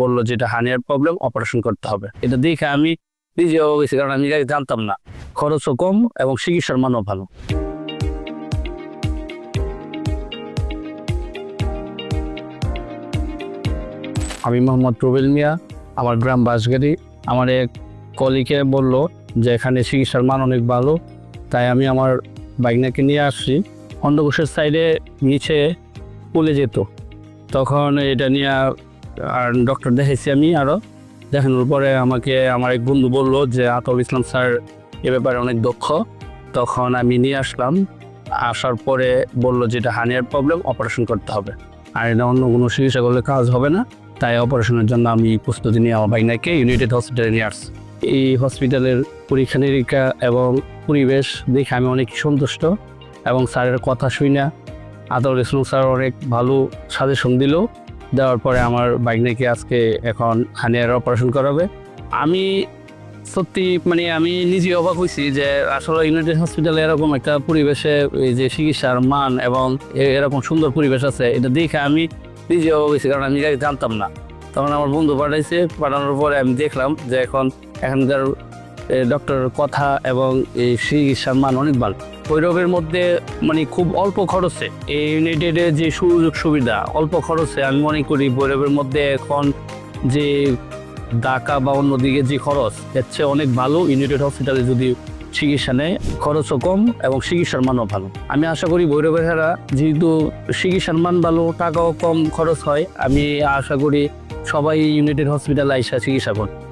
বললো যে এটা হার্নিয়ার প্রবলেম, অপারেশন করতে হবে। এটা দেখে আমি নিজেও গেছি, কারণ আমি আগে জানতাম না। খরচও কম এবং চিকিৎসার মানও ভালো। আমি মোহাম্মদ রুবেল মিয়া, আমার গ্রাম বাঁশগাড়ি। আমার এক কলিগে বললো যে এখানে চিকিৎসার মান অনেক ভালো, তাই আমি আমার বাইকনাকে নিয়ে আসছি। অন্ধকোষের সাইডে নিচে পুলে যেত, তখন এটা নিয়ে আর ডক্টর দেখেছি আমি। আরও দেখানোর পরে আমাকে আমার এক বন্ধু বললো যে আতব ইসলাম স্যার এ ব্যাপারে অনেক দক্ষ। তখন আমি নিয়ে আসলাম। আসার পরে বললো যে এটা হার্নিয়ার প্রবলেম, অপারেশন করতে হবে, আর এটা অন্য কোনো চিকিৎসা করলে কাজ হবে না। তাই অপারেশনের জন্য আমি প্রস্তুতি নিয়ে আমার বাইকনাকে ইউনাইটেড হসপিটালে নিয়ে আসছি। এই হসপিটালের পরীক্ষা নিরীক্ষা এবং পরিবেশ দেখে আমি অনেক সন্তুষ্ট, এবং স্যারের কথা শুনে আতর ইসলাম স্যার অনেক ভালো সাজেশন দিল। দেওয়ার পরে আমার বাইকনাকে আজকে এখন হার্নিয়ার অপারেশন করাবে। আমি সত্যি আমি নিজে অবাক হয়েছি যে আসলে ইউনাইটেড হসপিটালে এরকম একটা পরিবেশে এই যে চিকিৎসার মান এবং এরকম সুন্দর পরিবেশ আছে, এটা দেখে আমি নিজে অবাক হয়েছি, কারণ আমি আগে জানতাম না। তখন আমার বন্ধু পাঠাইছে, পাঠানোর পরে আমি দেখলাম যে এখানকার ডক্টরের কথা এবং এই চিকিৎসার মান অনেক ভালো। ভৈরবের মধ্যে খুব অল্প খরচে এই ইউনাইটেডের যে সুযোগ সুবিধা, অল্প খরচে আমি মনে করি ভৈরবের মধ্যে এখন যে ঢাকা বা অন্যদিকে যে খরচ, এর চেয়ে অনেক ভালো ইউনাইটেড হসপিটালে যদি চিকিৎসা নেয়। খরচও কম এবং চিকিৎসার মানও ভালো। আমি আশা করি ভৈরবের যেহেতু চিকিৎসার মান ভালো, টাকাও কম খরচ হয়, আমি আশা করি সবাই ইউনাইটেড হসপিটালে আইসা চিকিৎসা করবে।